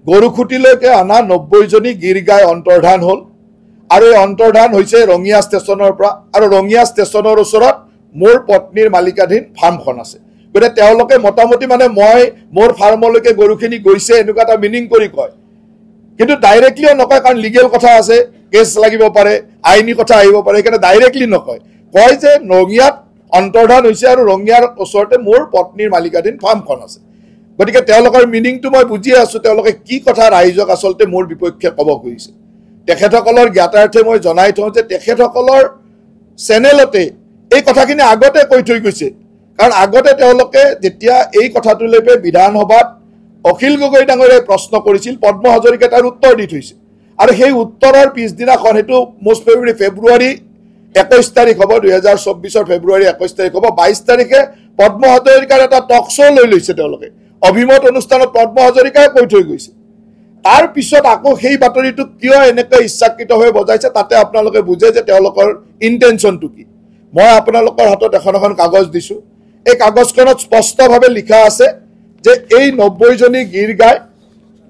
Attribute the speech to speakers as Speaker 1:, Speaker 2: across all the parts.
Speaker 1: গৰুখুটিলৈকে অনা 90 জনী গিৰ গাই অন্তৰ্ধান হ'ল আৰু এই অন্তৰ্ধান হৈছে ৰঙিয়া ষ্টেচনৰ পৰা আৰু ৰঙিয়া ষ্টেচনৰ ওচৰত মোৰ পত্নীৰ মালিকাধীন ফাৰ্মখন আছে গতিকে তেওঁলোকে মোটামুটি মানে মই মোৰ ফাৰ্মলৈকে গৰুখিনি গৈছে এনেকুৱা এটা মিনিং কৰি কয় কিন্তু ডাইৰেক্টলিও নকয় কাৰণ লিগেল কথা আছে কেছ লাগিব পাৰে আইনী কথা আহিব পাৰে সেইকাৰণে ডাইৰেক্টলি নকয় কয় যে ৰঙিয়াত অন্তৰ্ধান হৈছে আৰু ৰঙিয়াৰ ওচৰতে মোৰ পত্নীৰ মালিকাধীন ফাৰ্মখন আছে গতিকে তেওঁলোকৰ মিনিংটো মই বুজি আছো তেওঁলোকে কি কথা ৰাইজক আচলতে মোৰ বিপক্ষে ক'ব খুজিছে তেখেতসকলৰ জ্ঞাতাৰ্থে মই জনাই থওঁ যে তেখেতসকলৰ চেনেলতে এই কথাখিনি আগতে কৈ থৈ গৈছে কাৰণ আগতে তেওঁলোকে যেতিয়া এই কথাটো লৈ বিধানসভাত অখিল গগৈ ডাঙৰীয়াই প্ৰশ্ন কৰিছিল পদ্ম হাজৰিকাই তাৰ উত্তৰ দি থৈছে আৰু সেই উত্তৰৰ পিছদিনাখন সেইটো মোষ্ট ফেব্ৰুৱাৰী 21 তাৰিখ হ'ব 2024 ফেব্ৰুৱাৰী 21 তাৰিখ হ'ব 22 তাৰিখে পদ্ম হাজৰিকাৰ এটা টক শ্ব' লৈ লৈছে তেওঁলোকে অভিমত অনুষ্ঠানত পদ্ম হাজৰিকাই কৈ থৈ গৈছে তাৰ পিছত আকৌ সেই বাতৰিটো কিয় এনেকৈ ইচ্ছাকৃতভাৱে বজাইছে তাতে আপোনালোকে বুজে যে তেওঁলোকৰ ইণ্টেনশ্যনটো কি মই আপোনালোকৰ হাতত এখন কাগজ দিছোঁ এই কাগজখনত স্পষ্টভাৱে লিখা আছে যে এই 90 জনী গিৰ গাই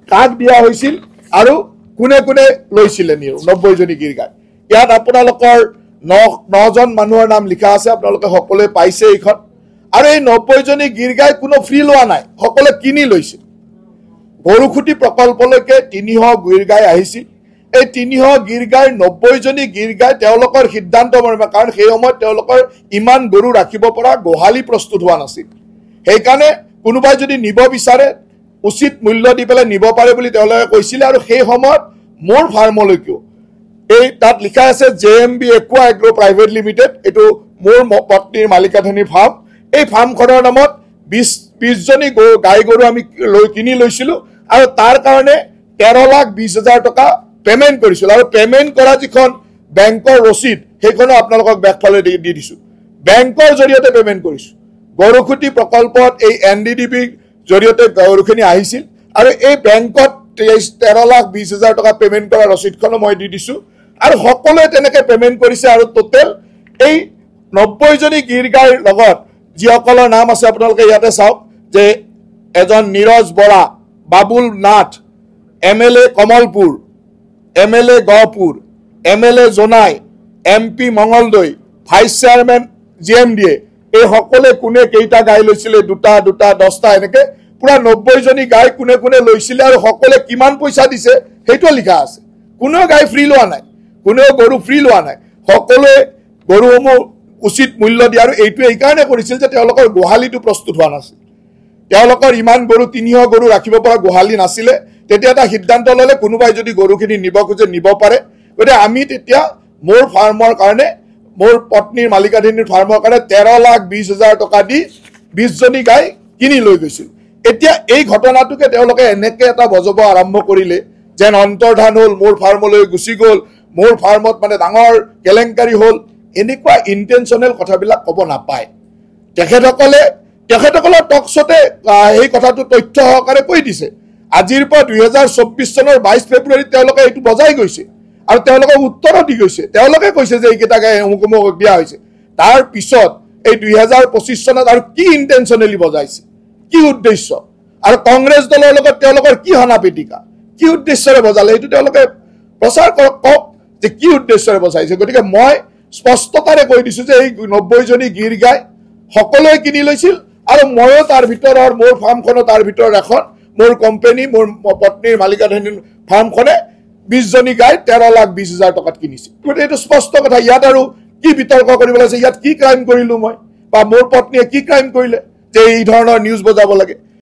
Speaker 1: কাক দিয়া হৈছিল আৰু কোনে কোনে লৈছিলে নিও 90 জনী গিৰ গাই ইয়াত আপোনালোকৰ 9 জন মানুহৰ নাম লিখা আছে আপোনালোকে সকলোৱে পাইছে এইখন আৰু এই 90 জনী গিৰ গাই কোনো ফ্ৰী লোৱা নাই সকলোৱে কিনি লৈছে গৰুখুটি প্ৰকল্পলৈকে 300 গিৰ গাই আহিছিল এই 300 গিৰ গাই 90 জনী গিৰ গাই তেওঁলোকৰ সিদ্ধান্ত মৰ্মে কাৰণ সেই সময়ত তেওঁলোকৰ ইমান গৰু ৰাখিব পৰা গোহালি প্ৰস্তুত হোৱা নাছিল সেইকাৰণে কোনোবাই যদি নিব বিচাৰে উচিত মূল্য দি পেলাই নিব পাৰে বুলি তেওঁলোকে কৈছিল আৰু সেই সময়ত মোৰ ফাৰ্মলৈকেও এই তাত লিখা আছে জেএমবি একুৱা এগ্ৰো প্ৰাইভেট লিমিটেড এটো মোৰ পত্নীৰ মালিকাধীন ফাৰ্ম এই ফাৰ্মখনৰ নামত 20 জনী গাই গৰু আমি কিনি লৈছিলো আৰু তাৰ কাৰণে 13,20,000 টকা পেমেন্ট কৰিছিল আৰু পেমেন্ট কৰা যিখন বেংকৰ ৰচিদ সেইখনো আপোনালোকক বেকফালে দি দিছো বেংকৰ জৰিয়তে পেমেন্ট কৰিছো গৰুখুটি প্ৰকল্পত এই এনডিডিবি জৰিয়তে গৰুখিনি আহিছিল আৰু এই বেংকত 13,20,000 টকা পেমেন্ট কৰা ৰচিদখনো মই দি দিছো আৰু সকলোৱে তেনেকৈ পেমেন্ট কৰিছে আৰু টোটেল এই 90 জনী গিৰ গাইৰ লগত যিসকলৰ নাম আছে আপোনালোকে ইয়াতে চাওক যে এজন Neeraj Bora Babul Nath MLA Kamalpur MLA Gohpur MLA Jonai MP Mangaldai vice chairman GMDA এই সকলে কোনে কেইটা গাই লৈছিলে দুটা 10টা এনেকে পুৰা 90 জনী গাই কোনে কোনে লৈছিলে আৰু সকলে কিমান পইচা দিছে সেইটো লিখা আছে কোনো গাই ফ্ৰী লোৱা নাই কোনো গৰু ফ্ৰী লোৱা নাই সকলোৱে গৰুসমূহ উচিত মূল্য দি আৰু এইটো এই কাৰণে কৰিছিল যে তেওঁলোকৰ গোহালিটো প্ৰস্তুত হোৱা নাছিল তেওঁলোকৰ ইমান গৰু 300 গৰু ৰাখিব পৰা গোহালি নাছিলে তেতিয়া এটা সিদ্ধান্ত ললে কোনোবাই যদি গৰুখিনি নিব খোজে নিব পাৰে গতিকে আমি তেতিয়া মোৰ ফাৰ্মৰ কাৰণে মোৰ পত্নীৰ মালিকাধীন ফাৰ্মৰ কাৰণে 13,20,000 টকা দি 20 জনী গাই কিনি লৈ গৈছিল এতিয়া এই ঘটনাটোকে তেওঁলোকে এনেকৈ এটা বজাব আৰম্ভ কৰিলে যেন অন্তৰ্ধান হ'ল মোৰ ফাৰ্মলৈ গুচি গ'ল মোৰ ফাৰ্মত মানে ডাঙৰ কেলেংকাৰী হ'ল এনেকুৱা ইন্টেনশনাল কথাবিলাক ক'ব নাপায় তেখেতসকলৰ টক শ্ব'তে এই কথাটো তথ্য সহকাৰে কৈ দিছে আজিৰ পৰা 2024 চনৰ 22 ফেব্ৰুৱাৰীত তেওঁলোকে এইটো বজাই গৈছে আৰু তেওঁলোকে উত্তৰ দি গৈছে তেওঁলোকে কৈছে যে এইকেইটা গাই অমুক দিয়া হৈছে তাৰ পিছত এই 2025 চনত আৰু কি ইন্টেনশনালি বজাইছে কি উদ্দেশ্য আৰু কংগ্ৰেছ দলৰ লগত তেওঁলোকৰ কি হনাপিটিকা কি উদ্দেশ্যৰে বজালে এইটো তেওঁলোকে প্ৰচাৰ কৰক যে কি উদ্দেশ্যৰে বজাইছে গতিকে মই স্পষ্টতাৰে কৈ দিছো যে এই 90 জনী গিৰ গাই সকলোৱে কিনি লৈছিল আৰু ময়ো তাৰ ভিতৰৰ মোৰ ফাৰ্মখনো তাৰ ভিতৰৰ এখন মোৰ কোম্পানী মোৰ পত্নীৰ মালিকাধীন ফাৰ্মখনে 20 জনী গাই 13,20,000 টকাত কিনিছিল গতিকে এইটো স্পষ্ট কথা ইয়াত আৰু কি বিতৰ্ক কৰিব আছে ইয়াত কি ক্ৰাইম কৰিলো মই বা মোৰ পত্নীয়ে কি ক্ৰাইম কৰিলে যে এই ধৰণৰ নিউজ বজাব লাগে